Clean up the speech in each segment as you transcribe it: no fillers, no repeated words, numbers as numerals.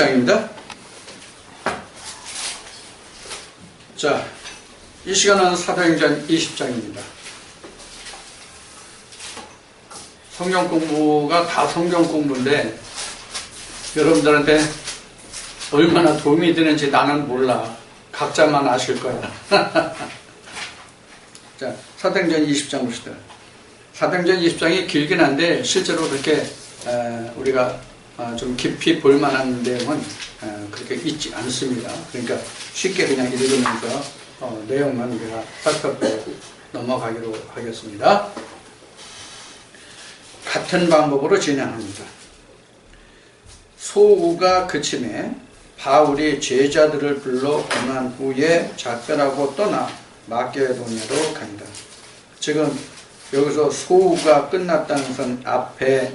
장입니다. 자, 이 시간은 사도행전 20장입니다. 성경 공부가 다 성경 공부인데 여러분들한테 얼마나 도움이 되는지 나는 몰라. 각자만 아실 거야. 자, 사도행전 20장 봅시다. 사도행전 20장이 길긴 한데 실제로 그렇게 우리가 좀 깊이 볼 만한 내용은 그렇게 있지 않습니다. 그러니까 쉽게 그냥 읽으면서 내용만 우리가 살펴보고 넘어가기로 하겠습니다. 같은 방법으로 진행합니다. 소우가 그침에 바울이 제자들을 불러 보낸 후에 작별하고 떠나 마게도냐로 간다. 지금 여기서 소우가 끝났다는 것은 앞에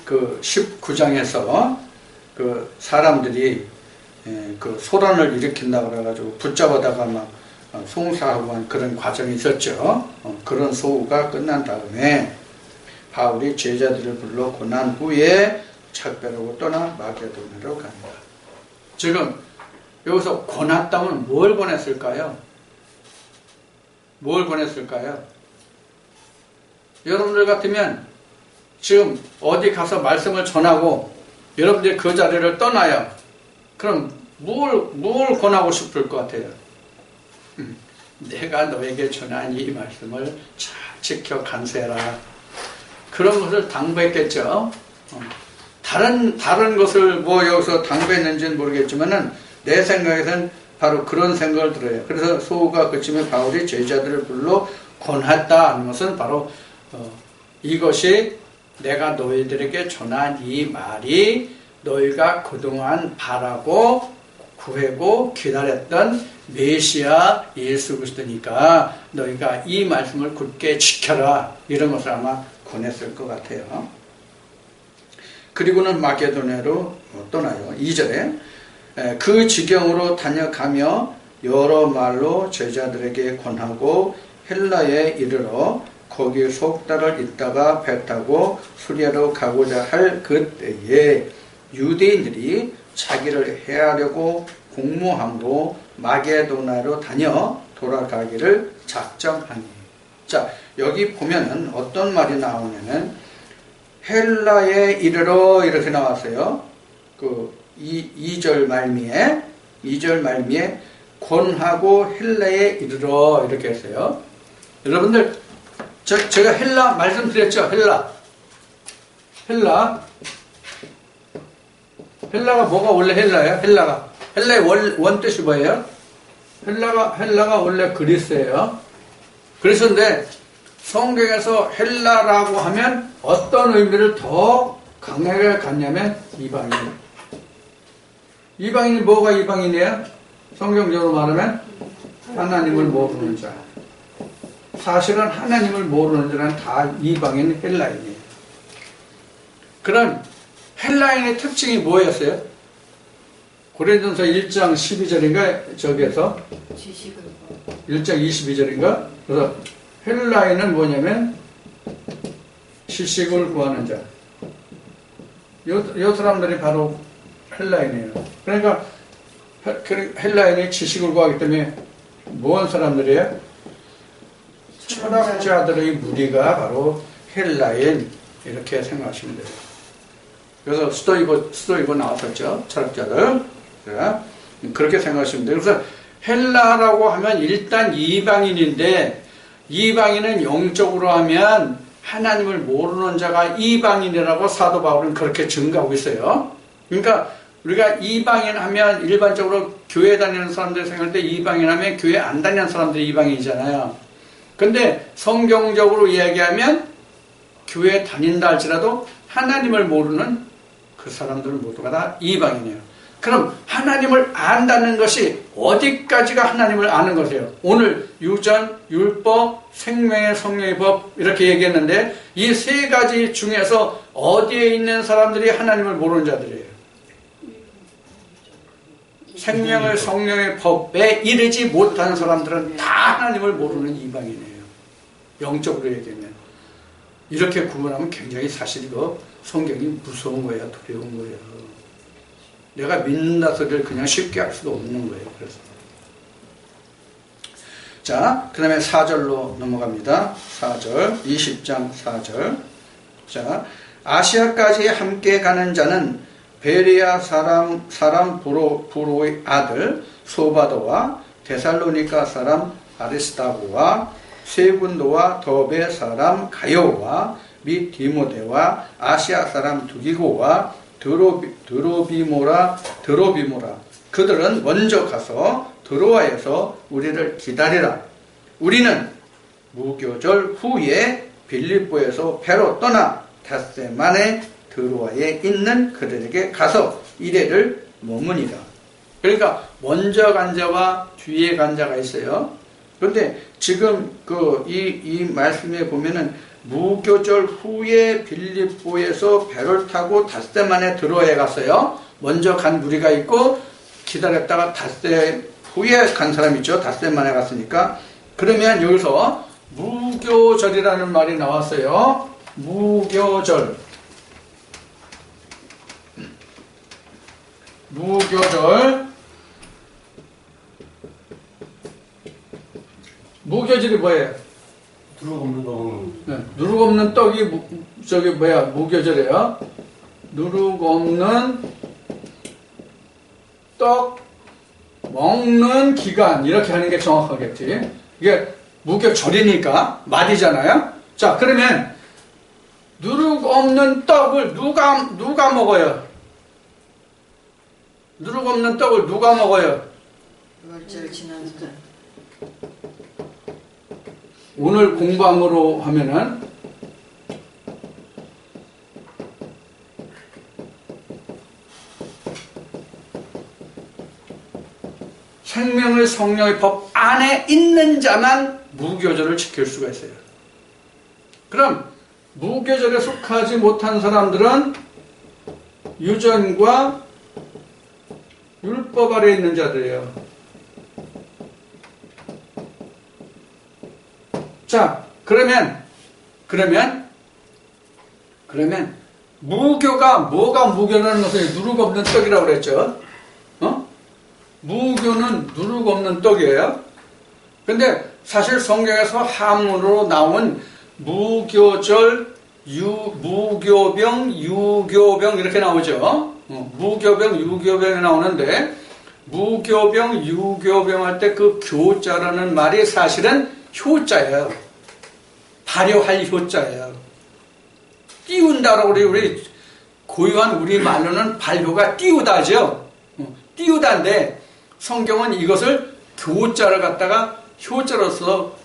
그 19장에서 그 사람들이 그 소란을 일으킨다고 그래가지고 붙잡아다가 막 송사하고 한 그런 과정이 있었죠. 그런 소우가 끝난 다음에 바울이 제자들을 불러 고난 후에 작별하고 떠나 마게도냐로 갑니다. 지금 여기서 고났다면 뭘 보냈을까요? 뭘 보냈을까요? 여러분들 같으면 지금 어디 가서 말씀을 전하고 여러분들이 그 자리를 떠나요. 그럼 뭘 권하고 싶을 것 같아요? 내가 너에게 전한 이 말씀을 잘 지켜 간수해라. 그런 것을 당부했겠죠. 다른 것을 뭐 여기서 당부했는지는 모르겠지만은 내 생각에서는 바로 그런 생각을 들어요. 그래서 소우가 그침에 바울이 제자들을 불러 권했다 하는 것은 바로 이것이 내가 너희들에게 전한 이 말이 너희가 그동안 바라고 구하고 기다렸던 메시아 예수 그리스도니까 너희가 이 말씀을 굳게 지켜라. 이런 것을 아마 권했을 것 같아요. 그리고는 마게도냐로 떠나요. 2절에 그 지경으로 다녀가며 여러 말로 제자들에게 권하고 헬라에 이르러 거기 석 달을 있다가 배 타고 수리아로 가고자 할 그때에 유대인들이 자기를 해하려고 공모함으로 마게도냐로 다녀 돌아가기를 작정하니. 자, 여기 보면은 어떤 말이 나오냐면 헬라에 이르러 이렇게 나왔어요. 그 2절 말미에 권하고 헬라에 이르러 이렇게 했어요. 여러분들 제가 헬라 말씀드렸죠. 헬라가 뭐가 원래 헬라예요? 헬라의 원뜻이 뭐예요? 헬라가 원래 그리스예요. 그리스인데 성경에서 헬라라고 하면 어떤 의미를 더 강하게 갖냐면 이방인. 이방인이 뭐가 이방인이에요? 성경적으로 말하면 하나님을 모르는 자. 사실은 하나님을 모르는 자는 다 이방인 헬라인이에요. 그럼 헬라인의 특징이 뭐였어요? 고린도전서 1장 12절인가 저기에서 1장 22절인가? 그래서 헬라인은 뭐냐면 지식을 구하는 자. 이 사람들이 바로 헬라인이에요. 그러니까 헬라인이 지식을 구하기 때문에 무슨 사람들이에요? 철학자들의 무리가 바로 헬라인 이렇게 생각하시면 돼요. 그래서 스토이고 나왔었죠. 철학자들. 그렇게 생각하시면 돼요. 그래서 헬라라고 하면 일단 이방인인데 이방인은 영적으로 하면 하나님을 모르는 자가 이방인이라고 사도 바울은 그렇게 증거하고 있어요. 그러니까 우리가 이방인 하면 일반적으로 교회 다니는 사람들이 생각할 때 이방인 하면 교회 안 다니는 사람들이 이방인이잖아요. 근데 성경적으로 이야기하면 교회 다닌다 할지라도 하나님을 모르는 그 사람들 모두가 다 이방인이에요. 그럼 하나님을 안다는 것이 어디까지가 하나님을 아는 것이에요? 오늘 유전, 율법, 생명의 성령의 법 이렇게 얘기했는데 이 세 가지 중에서 어디에 있는 사람들이 하나님을 모르는 자들이에요? 생명의 성령의 법에 이르지 못하는 사람들은 다 하나님을 모르는 이방인이에요. 영적으로 얘기하면. 이렇게 구분하면 굉장히 사실 이거 성경이 무서운 거예요. 두려운 거예요. 내가 믿는다 소리를 그냥 쉽게 할 수도 없는 거예요. 그래서. 자, 그 다음에 4절로 넘어갑니다. 4절, 20장 4절. 자, 아시아까지 함께 가는 자는 베레아 사람 부로의 아들 소바도와 데살로니가 사람 아리스타고와 세군도와 더베 사람 가요와 및 디모데와 아시아 사람 두기고와 드로비모라 그들은 먼저 가서 드로아에서 우리를 기다리라. 우리는 무교절 후에 빌립보에서 배로 떠나 닷새만에 드로아에 있는 그들에게 가서 이래를 머무니라. 그러니까 먼저 간 자와 뒤에 간 자가 있어요. 그런데 지금 이 말씀에 보면은 무교절 후에 빌립보에서 배를 타고 닷새만에 드로아에 갔어요. 먼저 간 무리가 있고 기다렸다가 닷새 후에 간 사람이 있죠. 닷새만에 갔으니까. 그러면 여기서 무교절이라는 말이 나왔어요. 무교절. 무교절이 뭐예요? 누룩 없는 떡. 네, 누룩 없는 떡이 무교절이에요. 누룩 없는 떡 먹는 기간 이렇게 하는 게 정확하겠지. 이게 무교절이니까 말이잖아요. 자, 그러면 누룩 없는 떡을 누가 먹어요? 누룩 없는 떡을 누가 먹어요? 월절 지나니까. 오늘 공부함으로 하면은 생명의 성령의 법 안에 있는 자만 무교절을 지킬 수가 있어요. 그럼 무교절에 속하지 못한 사람들은 유전과 율법 아래에 있는 자들이에요. 자, 그러면 뭐가 무교라는 것은 누룩 없는 떡이라고 그랬죠. 무교는 누룩 없는 떡이에요. 근데 사실 성경에서 한문으로 나온 무교절, 무교병, 유교병 이렇게 나오죠. 무교병, 유교병이 나오는데 무교병, 유교병 할 때 그 교자라는 말이 사실은 효자예요. 발효할 효자예요. 띄운다라고 우리 고유한 우리 말로는 발효가 띄우다죠. 띄우다인데 성경은 이것을 교자를 갖다가 효자로서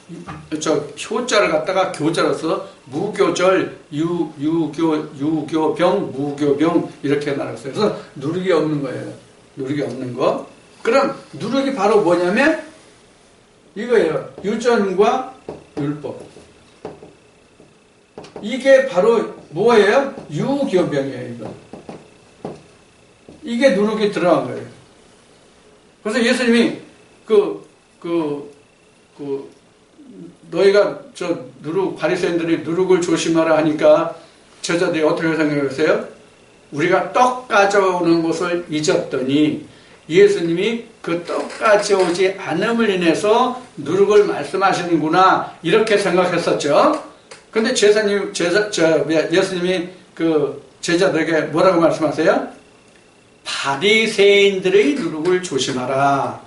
무교절, 유교병, 무교병 이렇게 나눴어요. 그래서 누룩이 없는 거예요. 누룩이 없는 거. 그럼 누룩이 바로 뭐냐면 이거예요. 유전과 율법. 이게 바로 뭐예요? 유교병이에요. 이거. 이게 누룩이 들어간 거예요. 그래서 예수님이 너희가 바리새인들이 누룩을 조심하라 하니까 제자들이 어떻게 생각했어요? 우리가 떡 가져오는 것을 잊었더니 예수님이 그 떡 가져오지 않음을 인해서 누룩을 말씀하시는구나 이렇게 생각했었죠. 근데 예수님이 그 제자들에게 뭐라고 말씀하세요? 바리새인들의 누룩을 조심하라.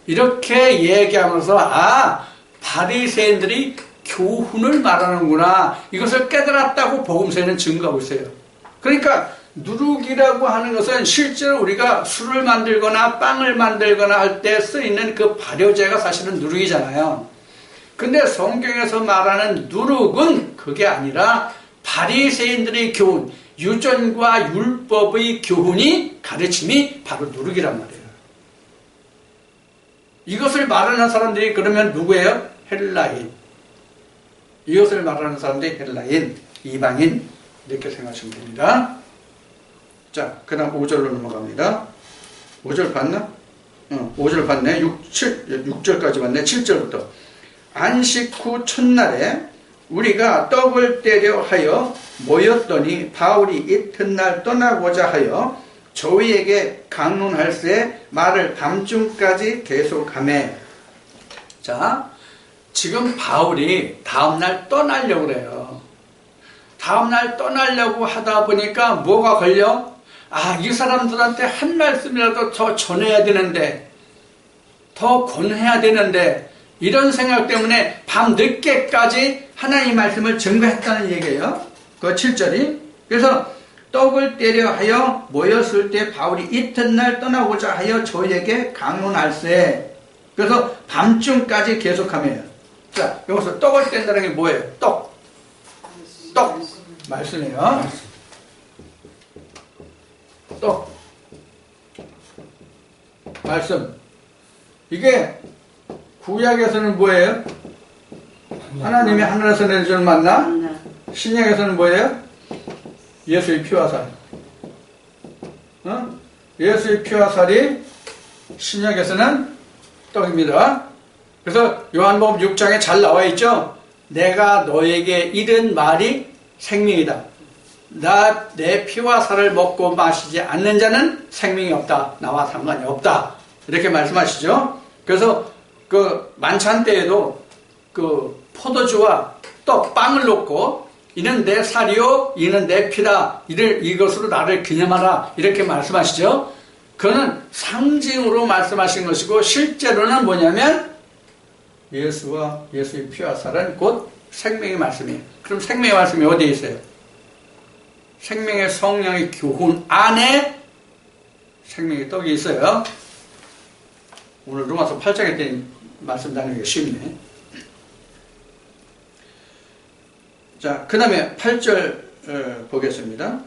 이렇게 얘기하면서 바리새인들이 교훈을 말하는구나. 이것을 깨달았다고 복음서에는 증거하고 있어요. 그러니까 누룩이라고 하는 것은 실제로 우리가 술을 만들거나 빵을 만들거나 할 때 쓰이는 그 발효제가 사실은 누룩이잖아요. 근데 성경에서 말하는 누룩은 그게 아니라 바리새인들의 교훈, 유전과 율법의 교훈이 가르침이 바로 누룩이란 말이에요. 이것을 말하는 사람들이 그러면 누구예요? 헬라인. 이것을 말하는 사람들이 헬라인, 이방인 이렇게 생각하시면 됩니다. 자, 그 다음 5절로 넘어갑니다. 5절 봤나? 5절 봤네. 6절까지 봤네. 7절부터. 안식 후 첫날에 우리가 떡을 떼려 하여 모였더니 바울이 이튿날 떠나고자 하여 저희에게 강론할세 말을 밤중까지 계속하매. 자, 지금 바울이 다음날 떠나려고 그래요. 다음날 떠나려고 하다 보니까 뭐가 걸려? 아, 이 사람들한테 한 말씀이라도 더 전해야 되는데, 더 권해야 되는데, 이런 생각 때문에 밤 늦게까지 하나님 말씀을 증거했다는 얘기예요. 그 7절이. 그래서 떡을 때려 하여 모였을 때 바울이 이튿날 떠나고자 하여 저희에게 강론할세. 그래서 밤중까지 계속하며. 자, 여기서 떡을 뗀다는 게 뭐예요? 떡. 말씀이에요. 떡. 말씀. 이게 구약에서는 뭐예요? 하나님이 하늘에서 내려주는 만나. 신약에서는 뭐예요? 예수의 피와 살. 예수의 피와 살이 신약에서는 떡입니다. 그래서 요한복음 6장에 잘 나와 있죠? 내가 너에게 이른 말이 생명이다. 내 피와 살을 먹고 마시지 않는 자는 생명이 없다. 나와 상관이 없다. 이렇게 말씀하시죠? 그래서 그 만찬 때에도 그 포도주와 떡, 빵을 놓고 이는 내 살이요, 이는 내 피다. 이것으로 나를 기념하라. 이렇게 말씀하시죠? 그거는 상징으로 말씀하신 것이고 실제로는 뭐냐면 예수와 예수의 피와 살은 곧 생명의 말씀이에요. 그럼 생명의 말씀이 어디에 있어요? 생명의 성령의 교훈 안에 생명의 떡이 있어요. 오늘 로마서 8장에 된 말씀 나누기가 쉽네. 자, 그 다음에 8절 보겠습니다.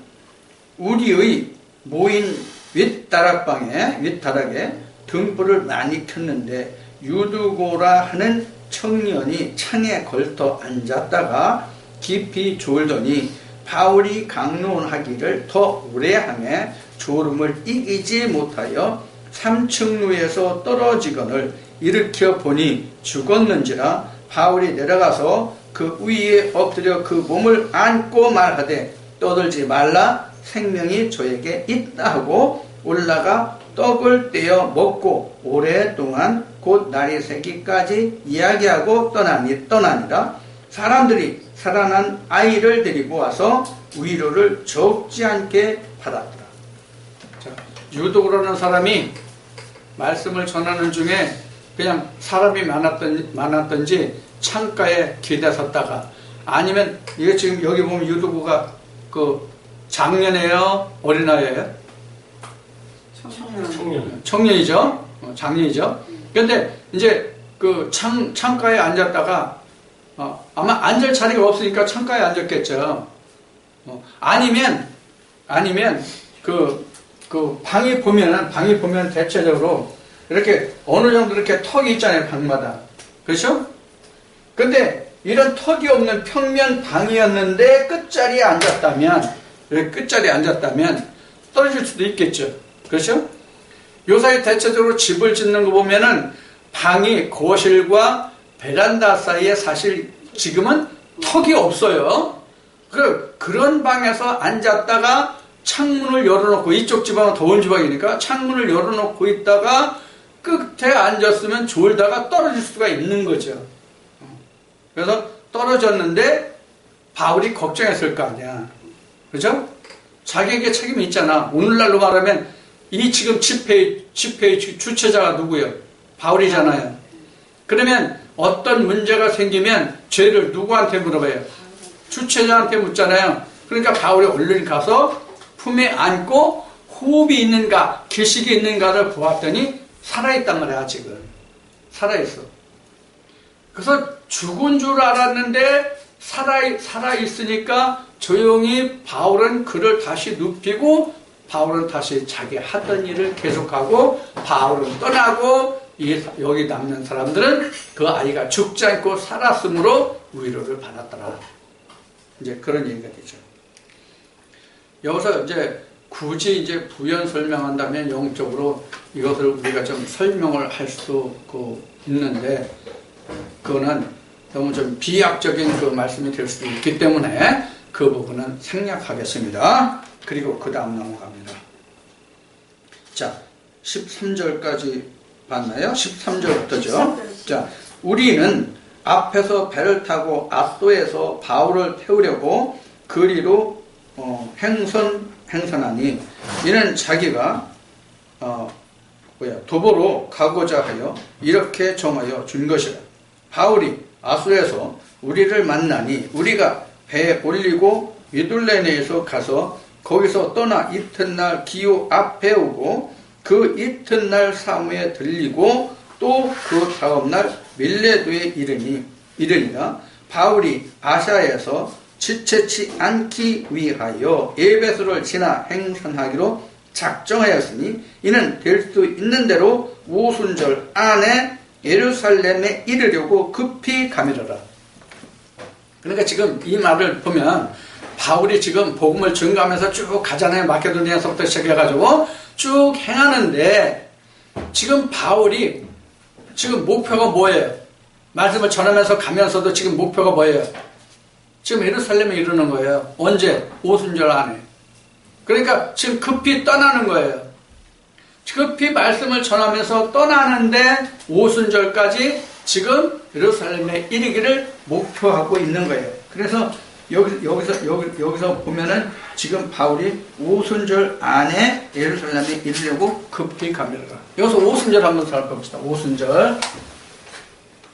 우리의 모인 윗다락에 등불을 많이 켰는데 유두고라 하는 청년이 창에 걸터 앉았다가 깊이 졸더니 바울이 강론하기를 더 오래 하며 졸음을 이기지 못하여 3층루에서 떨어지거늘 일으켜 보니 죽었는지라 바울이 내려가서 그 위에 엎드려 그 몸을 안고 말하되 떠들지 말라 생명이 저에게 있다 하고 올라가 떡을 떼어 먹고 오랫동안 곧 날이 새기까지 이야기하고 떠나니라. 사람들이 살아난 아이를 데리고 와서 위로를 적지 않게 받았더라. 자, 유도라는 사람이 말씀을 전하는 중에 그냥 사람이 많았던지 창가에 기대섰다가 아니면 이게 지금 여기 보면 유도구가 그 장년이에요? 어린아이예요? 청년이죠? 장년이죠? 근데 이제 그 창가에 앉았다가 아마 앉을 자리가 없으니까 창가에 앉았겠죠. 아니면 그 방이 보면 대체적으로 이렇게 어느 정도 이렇게 턱이 있잖아요, 방마다. 그렇죠? 근데 이런 턱이 없는 평면 방이었는데 끝자리에 앉았다면 떨어질 수도 있겠죠. 그렇죠? 요사이 대체적으로 집을 짓는 거 보면은 방이 거실과 베란다 사이에 사실 지금은 턱이 없어요. 그런 방에서 앉았다가 창문을 열어놓고, 이쪽 지방은 더운 지방이니까 창문을 열어놓고 있다가 끝에 앉았으면 졸다가 떨어질 수가 있는 거죠. 그래서 떨어졌는데 바울이 걱정했을 거 아니야. 그죠? 자기에게 책임이 있잖아. 오늘날로 말하면 이 지금 집회의 주체자가 누구예요? 바울이잖아요. 그러면 어떤 문제가 생기면 죄를 누구한테 물어봐요? 주체자한테 묻잖아요. 그러니까 바울이 얼른 가서 품에 안고 호흡이 있는가, 기식이 있는가를 보았더니 살아있단 말이야, 아직은. 살아있어. 그래서 죽은 줄 알았는데 살아있으니까 조용히 바울은 그를 다시 눕히고 바울은 다시 자기 하던 일을 계속하고 바울은 떠나고 여기 남는 사람들은 그 아이가 죽지 않고 살았으므로 위로를 받았더라. 이제 그런 얘기가 되죠. 여기서 이제 굳이 이제 부연 설명한다면 영적으로 이것을 우리가 좀 설명을 할 수도 있는데 그거는 너무 좀 비약적인 그 말씀이 될 수도 있기 때문에 그 부분은 생략하겠습니다. 그리고 그 다음 넘어갑니다. 자, 13절까지 봤나요? 13절부터죠. 자, 우리는 앞에서 배를 타고 압도에서 바울을 태우려고 그리로 행선하니 이는 자기가 도보로 가고자 하여 이렇게 정하여 준 것이라. 바울이 아수에서 우리를 만나니 우리가 배에 올리고 미둘레네에서 가서 거기서 떠나 이튿날 기호 앞에 오고 그 이튿날 사무에 들리고 또 그 다음날 밀레도에 이르니라. 바울이 아시아에서 지체치 않기 위하여 에베소를 지나 행선하기로 작정하였으니 이는 될 수 있는 대로 오순절 안에 예루살렘에 이르려고 급히 가미르라. 그러니까 지금 이 말을 보면 바울이 지금 복음을 증거하면서 쭉 가잖아요. 마케도니아서부터 시작해가지고 쭉 행하는데 지금 바울이 지금 목표가 뭐예요? 말씀을 전하면서 가면서도 지금 목표가 뭐예요? 지금 예루살렘에 이르는 거예요. 언제? 오순절 안에. 그러니까 지금 급히 떠나는 거예요. 급히 말씀을 전하면서 떠나는데 오순절까지 지금 예루살렘에 이르기를 목표하고 있는 거예요. 그래서 여기서 보면은 지금 바울이 오순절 안에 예루살렘에 이르려고 급히 갑니다. 여기서 오순절 한번 살펴봅시다. 오순절.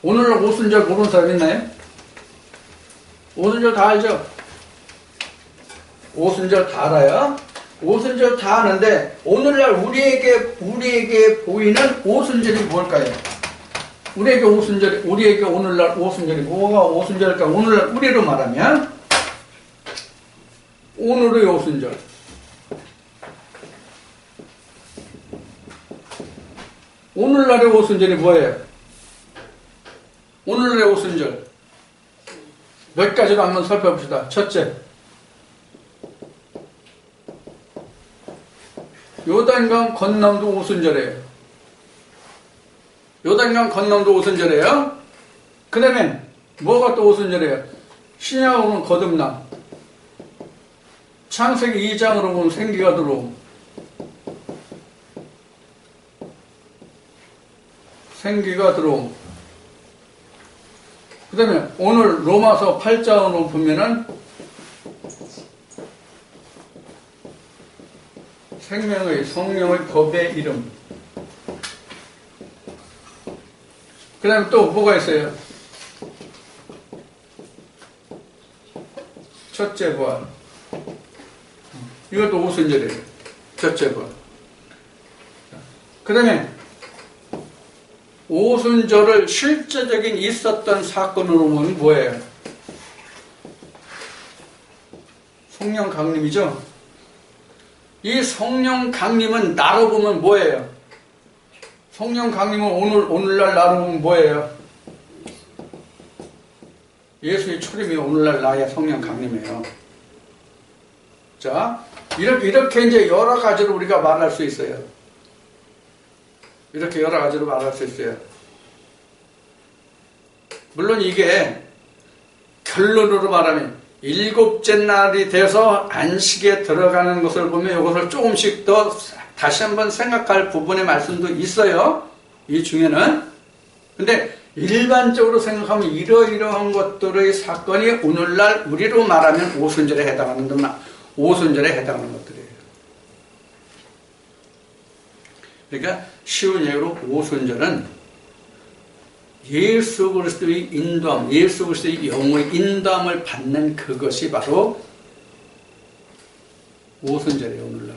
오늘날 오순절 모르는 사람 있나요? 오순절 다 알죠? 오순절 다 알아요? 오순절 다 아는데 오늘날 우리에게 보이는 오순절이 뭘까요? 우리에게 오늘날 오순절이 뭐가 오순절일까? 오늘날 우리로 말하면 오늘의 오순절. 오늘날의 오순절이 뭐예요? 오늘날의 오순절 몇 가지로 한번 살펴봅시다. 첫째, 요단강 건너도 오순절이에요. 요단강 건너도 오순절이에요. 그 다음에 뭐가 또 오순절이에요? 신약으로는 거듭남, 창세기 2장으로 보면 생기가 들어옴, 그 다음에 오늘 로마서 8장으로 보면은 성령의 법의 이름. 그 다음에 또 뭐가 있어요? 첫째 부활. 이것도 오순절이에요. 첫째 부활. 그 다음에 오순절을 실제적인 있었던 사건으로 보면 뭐예요? 성령 강림이죠? 이 성령 강림은 나로 보면 뭐예요? 성령 강림은 오늘날 나로 보면 뭐예요? 예수의 초림이 오늘날 나의 성령 강림이에요. 자, 이렇게 이제 여러 가지로 우리가 말할 수 있어요. 이렇게 여러 가지로 말할 수 있어요. 물론 이게 결론으로 말하면 일곱째 날이 돼서 안식에 들어가는 것을 보면 이것을 조금씩 더 다시 한번 생각할 부분의 말씀도 있어요. 이 중에는. 근데 일반적으로 생각하면 이러이러한 것들의 사건이 오늘날 우리로 말하면 오순절에 해당하는 것들이에요. 그러니까 쉬운 예로 오순절은 예수 그리스도의 인도함, 예수 그리스도의 영의 인도함을 받는 그것이 바로 오순절이에요. 오늘날.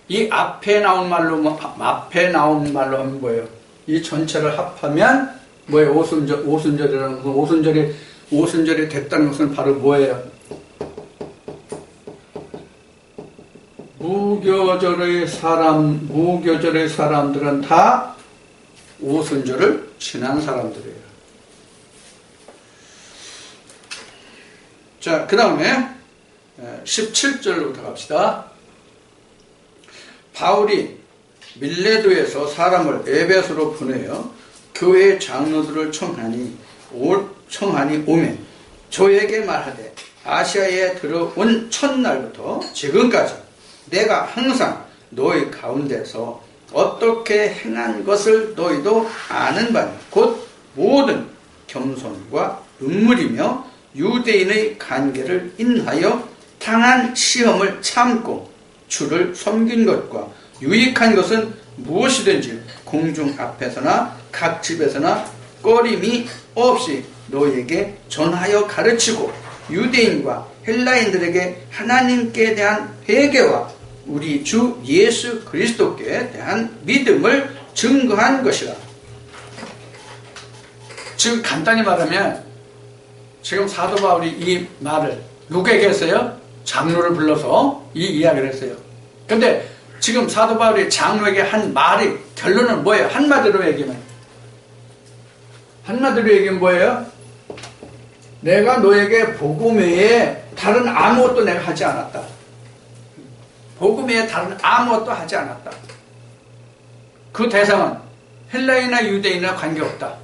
이 앞에 나온 말로 하면 뭐예요? 이 전체를 합하면 뭐예요? 오순절이라는 것은 오순절이 됐다는 것은 바로 뭐예요? 무교절의 사람들은 다 오순절을 지난 사람들이에요. 자, 그 다음에 17절로부터 갑시다. 바울이 밀레도에서 사람을 에베소로 보내어 교회 장로들을 청하니 오매 저에게 말하되 아시아에 들어온 첫날부터 지금까지 내가 항상 너희 가운데서 어떻게 행한 것을 너희도 아는 바니 곧 모든 겸손과 눈물이며 유대인의 관계를 인하여 당한 시험을 참고 주를 섬긴 것과 유익한 것은 무엇이든지 공중 앞에서나 각 집에서나 꺼림이 없이 너희에게 전하여 가르치고 유대인과 헬라인들에게 하나님께 대한 회개와 우리 주 예수 그리스도께 대한 믿음을 증거한 것이라. 지금 간단히 말하면 지금 사도 바울이 이 말을 누구에게 했어요? 장로를 불러서 이 이야기를 했어요. 근데 지금 사도 바울이 장로에게 한 말이 결론은 뭐예요? 한마디로 얘기하면 뭐예요? 내가 너에게 복음 외에 다른 아무것도 내가 하지 않았다. 복음 외에 다른 아무것도 하지 않았다. 그 대상은 헬라인이나 유대인이나 관계없다.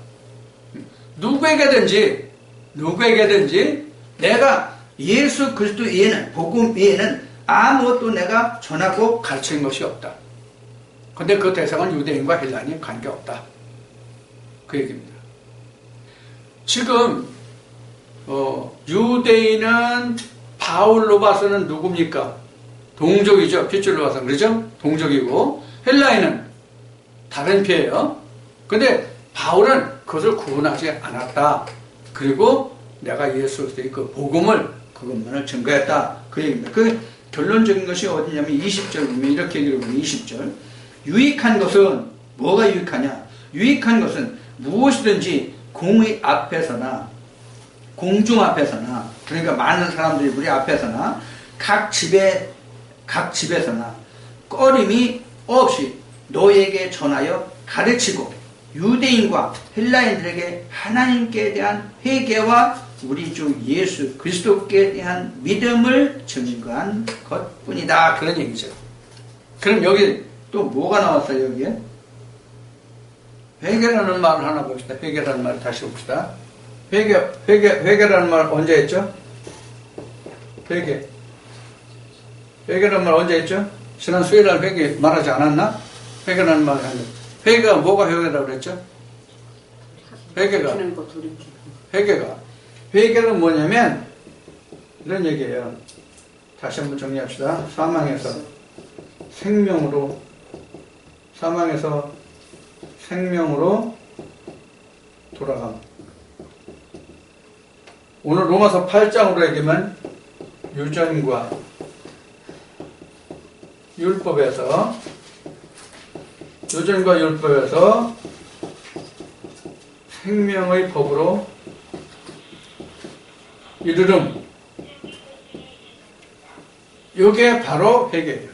누구에게든지 내가 예수 그리스도 외에는, 복음 외에는 아무것도 내가 전하고 가르치는 것이 없다. 근데 그 대상은 유대인과 헬라인이 관계없다. 그 얘기입니다. 지금 유대인은 바울로 봐서는 누굽니까? 동족이죠. 핏줄로 봐서 그렇죠? 동족이고 헬라인은 다른 피예요. 근데 바울은 그것을 구분하지 않았다. 그리고 내가 예수 그리스도의 그 복음을 그것만을 증거했다. 그 얘기입니다. 그 결론적인 것이 어디냐면 20절 보면 이렇게 얘기를 보면 20절 유익한 것은 뭐가 유익하냐? 유익한 것은 무엇이든지 공의 앞에서나 공중 앞에서나 그러니까 많은 사람들이 우리 앞에서나 각 집에서나 꺼림이 없이 너에게 전하여 가르치고 유대인과 헬라인들에게 하나님께 대한 회개와 우리 주 예수 그리스도께 대한 믿음을 증거한 것뿐이다. 그런 얘기죠. 그럼 여기 또 뭐가 나왔어요? 여기에? 회개라는 말을 하나 봅시다. 회개라는 말을 다시 봅시다. 회개라는 말 언제 했죠? 회개라는 말 언제 했죠? 지난 수요일날 회개 말하지 않았나? 회개라는 말을 하는데 회개가 뭐가 회개라고 그랬죠? 회개는 뭐냐면 이런 얘기예요. 다시 한번 정리합시다. 사망에서 생명으로 돌아감. 오늘 로마서 8장으로 얘기하면 유전과 율법에서 생명의 법으로 이르름. 이게 바로 회개예요.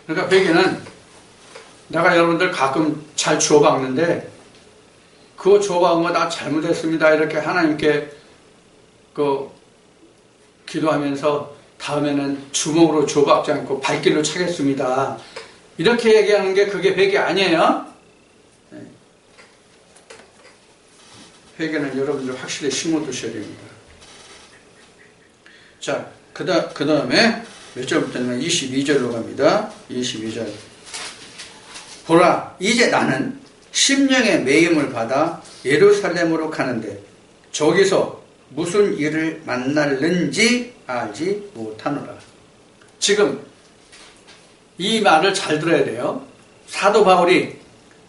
그러니까 회개는 내가 여러분들 가끔 잘 주워박는데 그거 주워박은 거 나 잘못했습니다. 이렇게 하나님께 기도하면서 다음에는 주먹으로 주워박지 않고 발길로 차겠습니다. 이렇게 얘기하는 게 그게 회개 아니에요? 회개는 여러분들 확실히 심어두셔야 됩니다. 자, 그 다음에 몇 절부터냐면 22절로 갑니다. 22절. 보라, 이제 나는 심령의 매임을 받아 예루살렘으로 가는데 저기서 무슨 일을 만날는지 알지 못하노라. 지금 이 말을 잘 들어야 돼요. 사도 바울이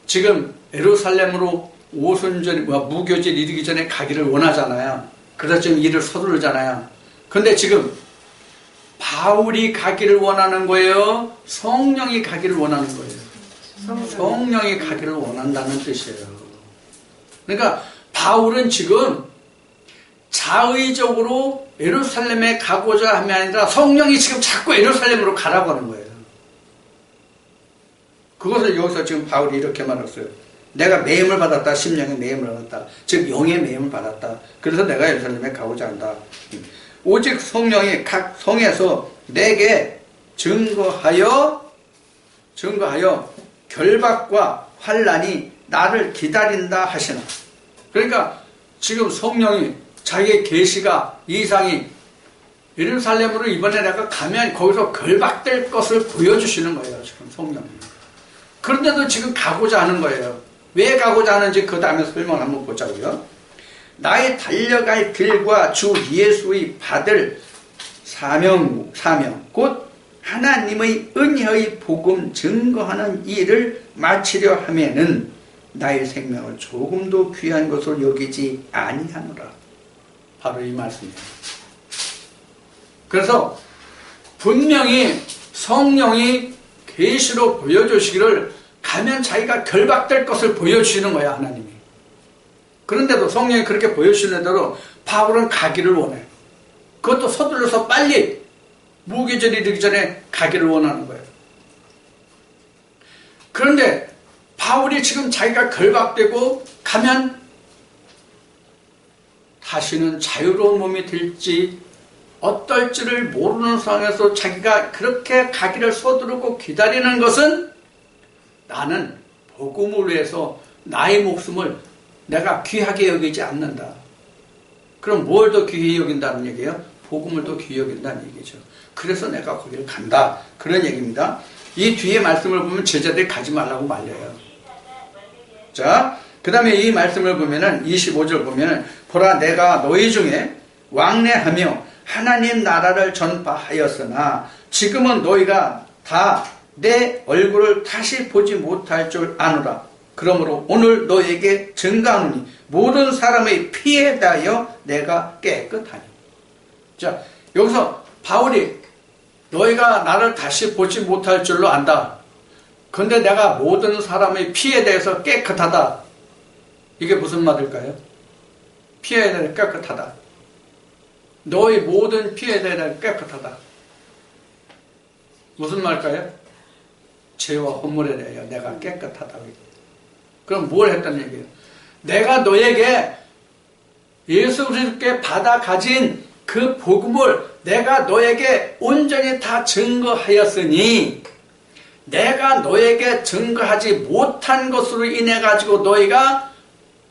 지금 예루살렘으로 오순절 무교절 이르기 전에 가기를 원하잖아요. 그래서 지금 일을 서두르잖아요. 근데 지금 바울이 가기를 원하는 거예요? 성령이 가기를 원하는 거예요? 성령이 가기를 원한다는 뜻이에요. 그러니까 바울은 지금 자의적으로 예루살렘에 가고자 함이 아니라 성령이 지금 자꾸 예루살렘으로 가라고 하는 거예요. 그것을 여기서 지금 바울이 이렇게 말했어요. 내가 매임을 받았다. 심령의 매임을 받았다. 즉 영의 매임을 받았다. 그래서 내가 예루살렘에 가고자 한다. 오직 성령이 각 성에서 내게 증거하여 결박과 환난이 나를 기다린다 하시나. 그러니까 지금 성령이 자기의 계시가 이상이 예루살렘으로 이번에 내가 가면 거기서 결박될 것을 보여주시는 거예요. 지금 성령이. 그런데도 지금 가고자 하는 거예요. 왜 가고자 하는지 그 다음에 설명을 한번 보자고요. 나의 달려갈 길과 주 예수의 받을 사명 곧 하나님의 은혜의 복음 증거하는 일을 마치려 하면은 나의 생명을 조금도 귀한 것으로 여기지 아니하노라. 바로 이 말씀이에요. 그래서 분명히 성령이 계시로 보여주시기를 가면 자기가 결박될 것을 보여주시는 거야, 하나님이. 그런데도 성령이 그렇게 보여주시는 대로 바울은 가기를 원해요. 그것도 서둘러서 빨리 무기절이 되기 전에 가기를 원하는 거예요. 그런데 바울이 지금 자기가 결박되고 가면 다시는 자유로운 몸이 될지 어떨지를 모르는 상황에서 자기가 그렇게 가기를 서두르고 기다리는 것은 나는 복음을 위해서 나의 목숨을 내가 귀하게 여기지 않는다. 그럼 뭘 더 귀히 여긴다는 얘기예요? 복음을 더 귀히 여긴다는 얘기죠. 그래서 내가 거기를 간다. 그런 얘기입니다. 이 뒤에 말씀을 보면 제자들이 가지 말라고 말려요. 자, 그 다음에 이 말씀을 보면은 25절 보면은 보라 내가 너희 중에 왕래하며 하나님 나라를 전파하였으나 지금은 너희가 다 내 얼굴을 다시 보지 못할 줄 아노라. 그러므로 오늘 너희에게 증거하노니 모든 사람의 피에 대하여 내가 깨끗하니. 자, 여기서 바울이 너희가 나를 다시 보지 못할 줄로 안다. 그런데 내가 모든 사람의 피에 대해서 깨끗하다. 이게 무슨 말일까요? 피에 대해 깨끗하다. 너희 모든 피에 대해 깨끗하다. 무슨 말일까요? 죄와 허물에 대하여 내가 깨끗하다. 그럼 뭘 했다는 얘기예요? 내가 너에게 예수 그리스도께 받아 가진 그 복음을 내가 너에게 온전히 다 증거하였으니 내가 너에게 증거하지 못한 것으로 인해 가지고 너희가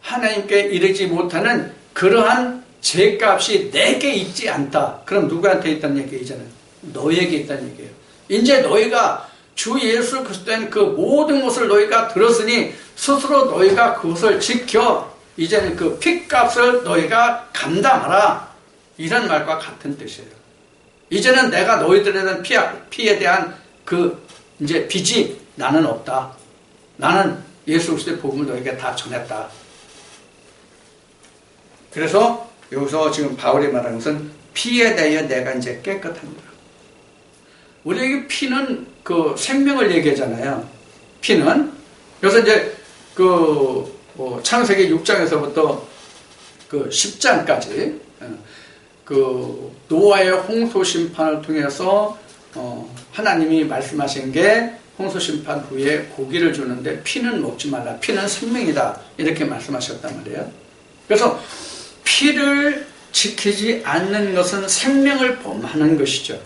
하나님께 이르지 못하는 그러한 죄값이 내게 있지 않다. 그럼 누구한테 있다는 얘기예요? 이제는 너에게 있다는 얘기예요. 이제 너희가 주 예수 그리스도의 그 모든 것을 너희가 들었으니 스스로 너희가 그것을 지켜 이제는 그 핏값을 너희가 감당하라. 이런 말과 같은 뜻이에요. 이제는 내가 너희들에 대한 피에 대한 그 이제 빚이 나는 없다. 나는 예수 그리스도의 복음을 너희에게 다 전했다. 그래서 여기서 지금 바울이 말하는 것은 피에 대하여 내가 이제 깨끗합니다. 우리에게 피는 그 생명을 얘기하잖아요. 피는. 그래서 이제 그 창세기 6장에서부터 그 10장까지 그 노아의 홍수 심판을 통해서 하나님이 말씀하신 게 홍수 심판 후에 고기를 주는데 피는 먹지 말라. 피는 생명이다. 이렇게 말씀하셨단 말이에요. 그래서 피를 지키지 않는 것은 생명을 범하는 것이죠.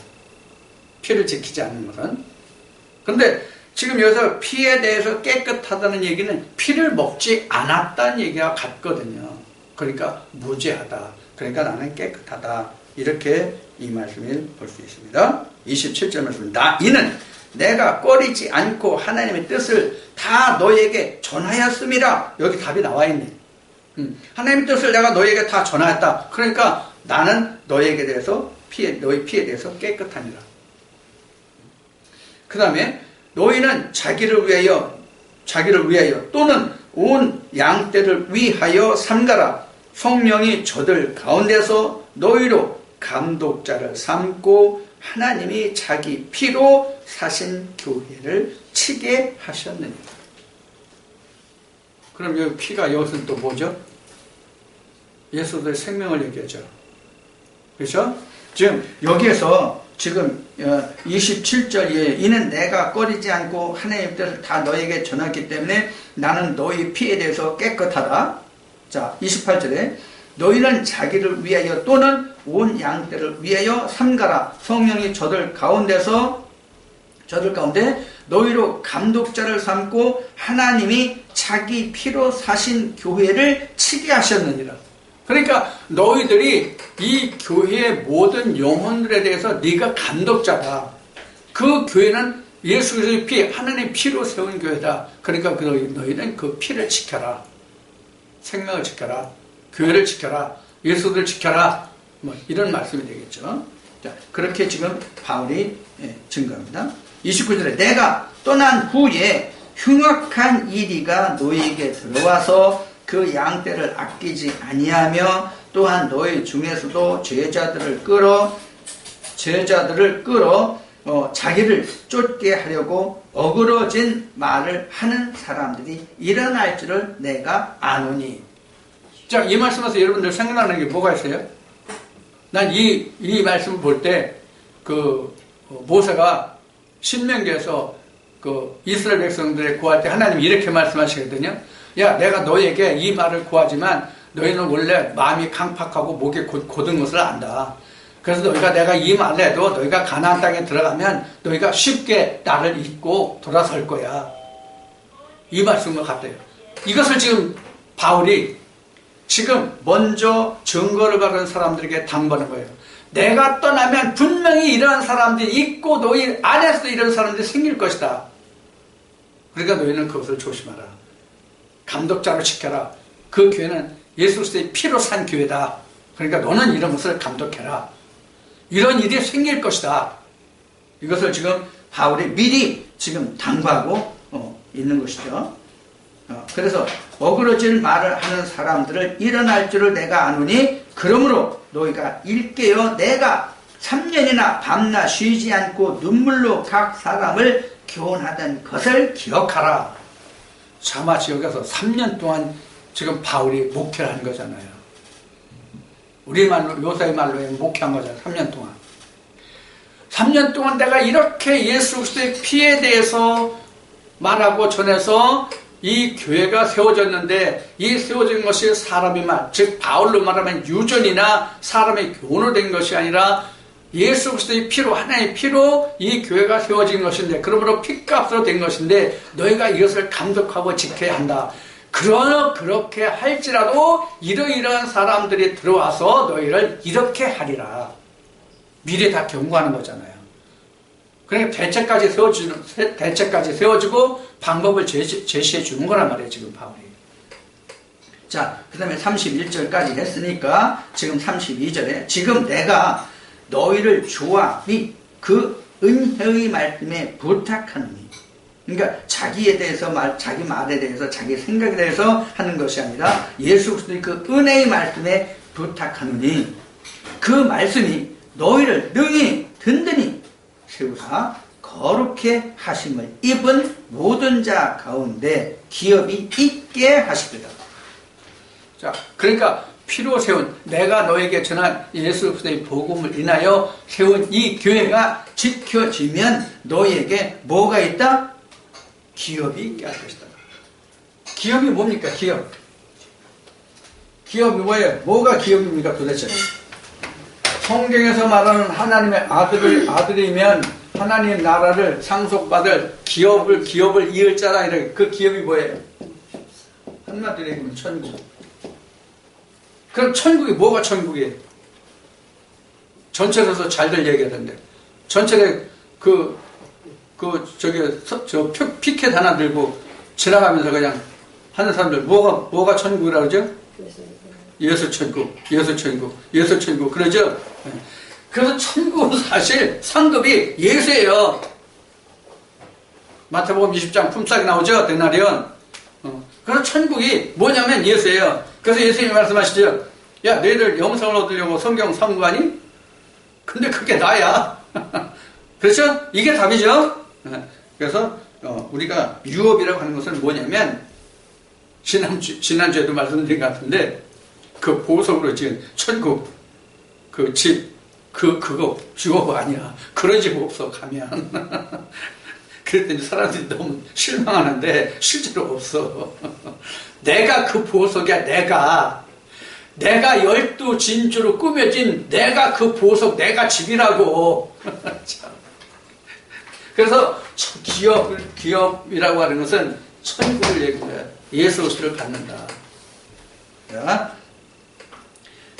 피를 지키지 않는 것은. 그런데 지금 여기서 피에 대해서 깨끗하다는 얘기는 피를 먹지 않았다는 얘기와 같거든요. 그러니까 무죄하다. 그러니까 나는 깨끗하다. 이렇게 이 말씀을 볼 수 있습니다. 27절 말씀. 이는 내가 꺼리지 않고 하나님의 뜻을 다 너에게 전하였음이라. 여기 답이 나와 있네. 하나님의 뜻을 내가 너에게 다 전하였다. 그러니까 나는 너에게 대해서 너희 피에 대해서 깨끗하니라. 그 다음에 너희는 자기를 위하여 또는 온 양떼를 위하여 삼가라. 성령이 저들 가운데서 너희로 감독자를 삼고 하나님이 자기 피로 사신 교회를 치게 하셨느니라. 그럼 여기 피가 여기서는 또 뭐죠? 예수의 생명을 얘기하죠. 그렇죠? 지금 여기에서 지금 27절에 이는 내가 꺼리지 않고 하나님의 뜻을 다 너에게 전하기 때문에 나는 너희 피에 대해서 깨끗하다. 자, 28절에 너희는 자기를 위하여 또는 온 양떼를 위하여 삼가라. 성령이 저들 가운데 너희로 감독자를 삼고 하나님이 자기 피로 사신 교회를 치게 하셨느니라. 그러니까 너희들이 이 교회의 모든 영혼들에 대해서 네가 감독자다. 그 교회는 예수 그리스도의 피, 하나님의 피로 세운 교회다. 그러니까 너희는 그 피를 지켜라. 생명을 지켜라. 교회를 지켜라. 예수를 지켜라. 뭐 이런 말씀이 되겠죠. 자, 그렇게 지금 바울이 증거합니다. 29절에 내가 떠난 후에 흉악한 이리가 너희에게 들어와서 그 양떼를 아끼지 아니하며 또한 너희 중에서도 제자들을 끌어 자기를 쫓게 하려고 어그러진 말을 하는 사람들이 일어날 줄을 내가 아노니. 자, 이 말씀에서 여러분들 생각나는 게 뭐가 있어요? 난 이 말씀을 볼 때 모세가 신명기에서 이스라엘 백성들을 구할 때 하나님이 이렇게 말씀하시거든요. 야, 내가 너에게 이 말을 구하지만 너희는 원래 마음이 강팍하고 목이 곧은 것을 안다. 그래서 내가 이 말을 해도 너희가 가나안 땅에 들어가면 너희가 쉽게 나를 잊고 돌아설 거야. 이 말씀과 같아요. 이것을 지금 바울이 지금 먼저 증거를 받은 사람들에게 당부하는 거예요. 내가 떠나면 분명히 이러한 사람들이 있고 너희 안에서도 이런 사람들이 생길 것이다. 그러니까 너희는 그것을 조심하라. 감독자로 지켜라. 그 교회는 예수 그리스도의 피로 산 교회다. 그러니까 너는 이런 것을 감독해라. 이런 일이 생길 것이다. 이것을 지금 바울이 미리 지금 당부하고 있는 것이죠. 그래서 어그러질 말을 하는 사람들을 일어날 줄을 내가 아노니 그러므로 너희가 일깨어 내가 3년이나 밤낮 쉬지 않고 눈물로 각 사람을 교훈하던 것을 기억하라. 자마치 여기서 3년 동안 지금 바울이 목회를 한 거잖아요. 우리 말로, 요사의 말로 목회한 거잖아요. 3년 동안. 3년 동안 내가 이렇게 예수 그리스도의 피에 대해서 말하고 전해서 이 교회가 세워졌는데 이 세워진 것이 사람의 말, 즉 바울로 말하면 유전이나 사람의 교훈으로 된 것이 아니라 예수 그리스도의 피로, 하나의 피로 이 교회가 세워진 것인데 그러므로 피값으로 된 것인데 너희가 이것을 감독하고 지켜야 한다. 그렇게 할지라도 이러이러한 사람들이 들어와서 너희를 이렇게 하리라. 미리 다 경고하는 거잖아요. 그러니까 대책까지 세워주고 방법을 제시해 주는 거란 말이에요, 지금 바울이. 자, 그 다음에 31절까지 했으니까 지금 32절에 지금 내가 너희를 조화 및 그 은혜의 말씀에 부탁하노니. 그러니까 자기에 대해서 자기 말에 대해서 자기 생각에 대해서 하는 것이 아니라 예수 그리스도의 그 은혜의 말씀에 부탁하노니 그 말씀이 너희를 능히 든든히 세우사 거룩해 하심을 입은 모든 자 가운데 기업이 있게 하시리라. 자, 그러니까 피로 세운 내가 너에게 전한 예수 그리스도의 복음을 인하여 세운 이 교회가 지켜지면 너희에게 뭐가 있다? 기업이 있게 할 것이다. 기업이 뭡니까? 기업이 뭐예요? 뭐가 기업입니까 도대체? 성경에서 말하는 하나님의 아들이면 하나님의 나라를 상속받을 기업을 이을 자라. 이렇게. 그 기업이 뭐예요? 한마디로 얘기하면 천국. 그럼 천국이 뭐가 천국이에요? 전철에서 잘들 얘기하던데. 전철에 저 피켓 하나 들고 지나가면서 그냥 하는 사람들 뭐가 천국이라고 그러죠? 예수 천국 그러죠? 그래서 천국은 사실 상급이 예수예요. 마태복음 20장 품삯이 나오죠? 데나리온. 그래서 천국이 뭐냐면 예수예요. 그래서 예수님이 말씀하시죠. 야, 너희들 영생을 얻으려고 성경 삼구하니? 근데 그게 나야. 그렇죠? 이게 답이죠? 그래서 우리가 유업이라고 하는 것은 뭐냐면 지난주에도 말씀드린 것 같은데 그 보석으로 지은 천국 그 집 그거 유업 아니야. 그런 집 없어 가면. 그랬더니 사람들이 너무 실망하는데 실제로 없어. 내가 그 보석이야. 내가 12진주로 꾸며진 내가 그 보석 내가 집이라고. 그래서 기업이라고 하는 것은 천국을 얘기해요. 예수 그리스도를 받는다.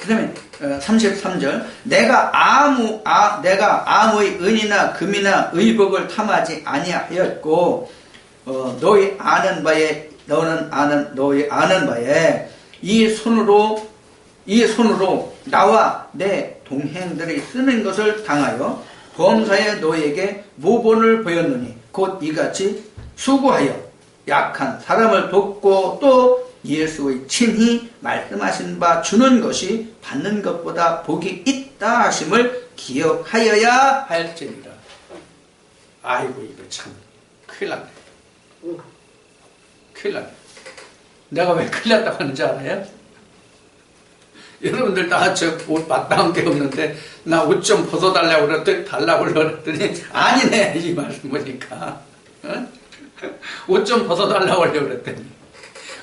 다음에 33절 내가 아무의 은이나 금이나 의복을 탐하지 아니하였고 너희 아는 바에 이 손으로 나와 내 동행들이 쓰는 것을 당하여 범사에 너희에게 모본을 보였느니 곧 이같이 수고하여 약한 사람을 돕고 또 예수의 친히 말씀하신 바 주는 것이 받는 것보다 복이 있다 하심을 기억하여야 할지니라. 아이고 이거 참 큰일 났네. 큰일 났네. 내가 왜 큰일 났다고 하는지 알아요? 여러분들 다 저 옷 마땅한 게 없는데 나 옷 좀 벗어달라고 그랬더니 아니네 이 말씀 보니까 옷 좀 벗어달라고 하려고 그랬더니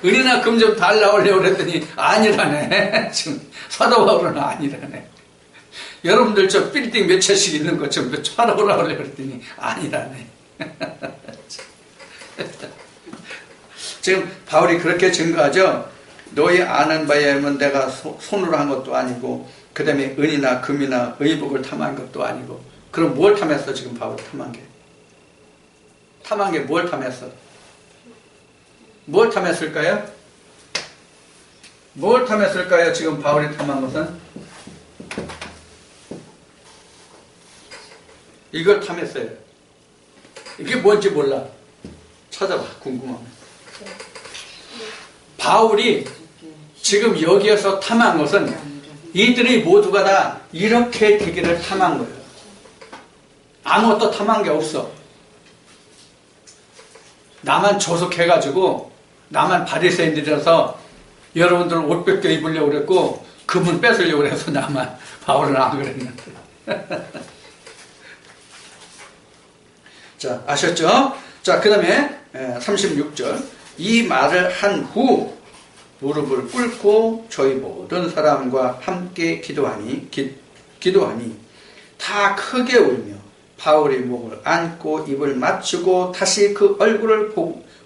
은이나 금 좀 달라고 하려고 그랬더니 아니라네. 지금 사도 바울은 아니라네. 여러분들 저 빌딩 몇 채씩 있는 것 좀 팔아보라고 하려고 그랬더니 아니라네. 지금 바울이 그렇게 증거하죠. 너희 아는 바에 하면 내가 손으로 한 것도 아니고 그 다음에 은이나 금이나 의복을 탐한 것도 아니고 그럼 뭘 탐했어 지금 바울이 탐한 게? 탐한 게 뭘 탐했어? 뭘 탐했을까요? 뭘 탐했을까요? 지금 바울이 탐한 것은? 이걸 탐했어요. 이게 뭔지 몰라. 찾아봐. 궁금하면. 바울이 지금 여기에서 탐한 것은 이들이 모두가 다 이렇게 되기를 탐한 거예요. 아무것도 탐한 게 없어. 나만 조속해가지고 나만 바리새인들이라서 여러분들 옷 뺏겨 입으려고 그랬고 금은 뺏으려고 그래서 나만 바울은 안 그랬는데. 자, 아셨죠? 자, 그 다음에 36절 이 말을 한 후 무릎을 꿇고 저희 모든 사람과 함께 기도하니 다 크게 울며 바울의 목을 안고 입을 맞추고 다시 그 얼굴을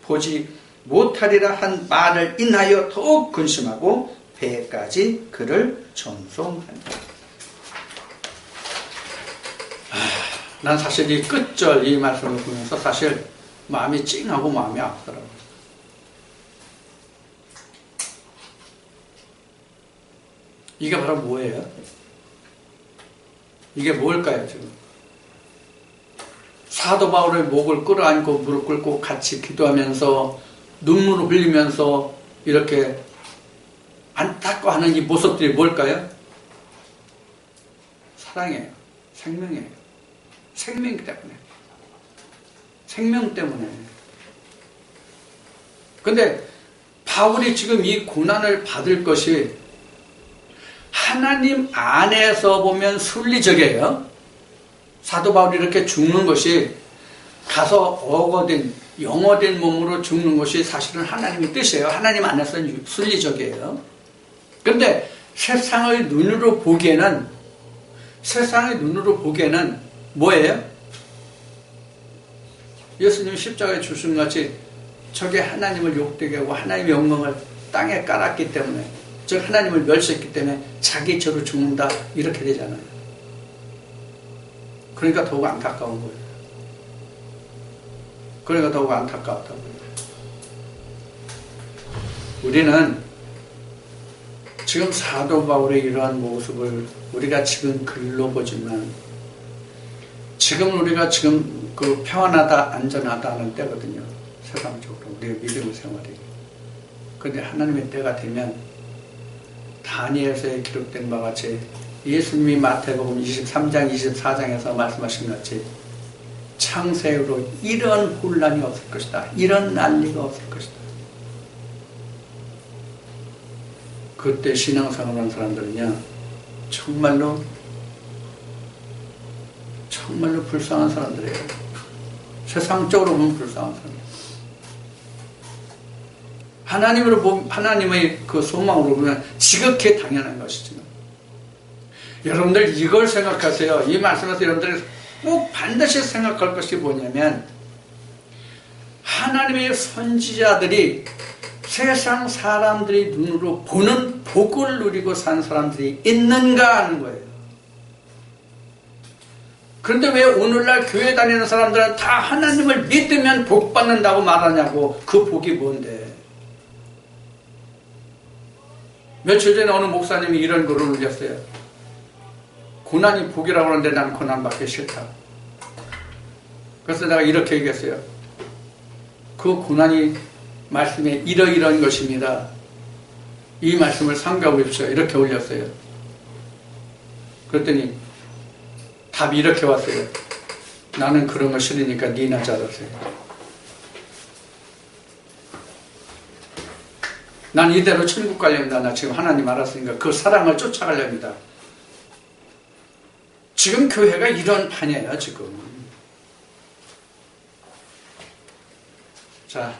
보지 못하리라 한 말을 인하여 더욱 근심하고 배까지 그를 전송한다. 난 사실 이 끝절 이 말씀을 보면서 사실 마음이 찡하고 마음이 아프더라고요. 이게 바로 뭐예요? 이게 뭘까요, 지금? 사도 바울의 목을 끌어안고 무릎 꿇고 같이 기도하면서 눈물을 흘리면서 이렇게 안타까워하는 이 모습들이 뭘까요? 사랑이에요. 생명이에요. 생명 때문에. 생명 때문에. 근데 바울이 지금 이 고난을 받을 것이 하나님 안에서 보면 순리적이에요. 사도 바울이 이렇게 죽는 것이 가서 어거된 영어된 몸으로 죽는 것이 사실은 하나님의 뜻이에요. 하나님 안에서는 순리적이에요. 그런데 세상의 눈으로 보기에는 뭐예요? 예수님 십자가에 주신 같이 저게 하나님을 욕되게 하고 하나님의 영광을 땅에 깔았기 때문에 즉 하나님을 멸시했기 때문에 자기 죄로 죽는다 이렇게 되잖아요. 그러니까 더욱 안타까운 거예요. 그러니까 더욱 안타까웠다고 거예요. 우리는 지금 사도 바울의 이러한 모습을 우리가 지금 글로 보지만 지금 우리가 지금 그 평안하다 안전하다 하는 때거든요. 세상적으로 우리의 믿음의 생활이. 그런데 하나님의 때가 되면 다니엘서에 기록된 바와 같이 예수님이 마태복음 23장 24장에서 말씀하신 것 같이 창세후로 이런 혼란이 없을 것이다. 이런 난리가 없을 것이다. 그때 신앙생활하는 사람들은요 정말로 불쌍한 사람들이에요. 세상적으로 보면 불쌍한 사람들. 하나님의 그 소망으로 보면 지극히 당연한 것이지만 여러분들 이걸 생각하세요. 이 말씀에서 여러분들이 꼭 반드시 생각할 것이 뭐냐면 하나님의 선지자들이 세상 사람들이 눈으로 보는 복을 누리고 산 사람들이 있는가 하는 거예요. 그런데 왜 오늘날 교회 다니는 사람들은 다 하나님을 믿으면 복 받는다고 말하냐고. 그 복이 뭔데? 며칠 전에 어느 목사님이 이런 글을 올렸어요. 고난이 복이라고 하는데 난 고난 받기 싫다. 그래서 내가 이렇게 얘기했어요. 그 고난이 말씀에 이러이러한 것입니다. 이 말씀을 삼가보십시오. 이렇게 올렸어요. 그랬더니 답이 이렇게 왔어요. 나는 그런 거 싫으니까 니나 잘하세요. 난 이대로 천국 가렵니다. 나 지금 하나님 알았으니까 그 사랑을 쫓아가렵니다. 지금 교회가 이런 판이에요. 지금. 자,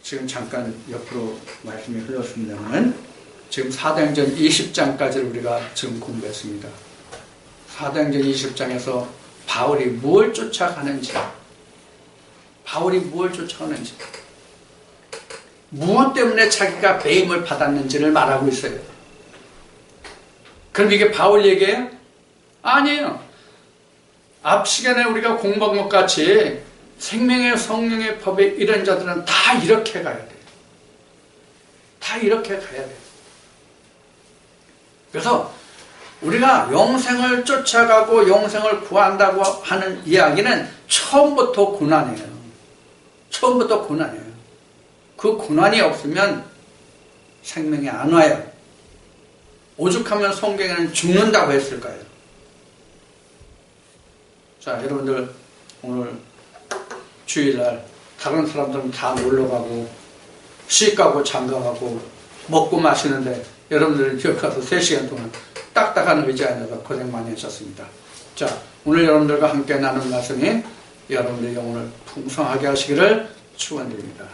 지금 잠깐 옆으로 말씀이 흘렀습니다만 지금 사도행전 20장까지를 우리가 지금 공부했습니다. 사도행전 20장에서 바울이 무엇을 쫓아가는지, 무엇 때문에 자기가 배임을 받았는지를 말하고 있어요. 그럼 이게 바울 얘기예요? 아니에요. 앞 시간에 우리가 공부한 것 같이 생명의 성령의 법에 이런 자들은 다 이렇게 가야 돼요. 다 이렇게 가야 돼요. 그래서 우리가 영생을 쫓아가고 영생을 구한다고 하는 이야기는 처음부터 고난이에요. 처음부터 고난이에요. 그 고난이 없으면 생명이 안 와요. 오죽하면 성경에는 죽는다고 했을까요? 자, 여러분들 오늘 주일날 다른 사람들은 다 놀러가고 시가고 장가가고 먹고 마시는데 여러분들은 여기 가서 3시간 동안 딱딱한 의자에 앉아서 고생 많이 하셨습니다. 자, 오늘 여러분들과 함께 나눈 말씀이 여러분들의 영혼을 풍성하게 하시기를 축원드립니다.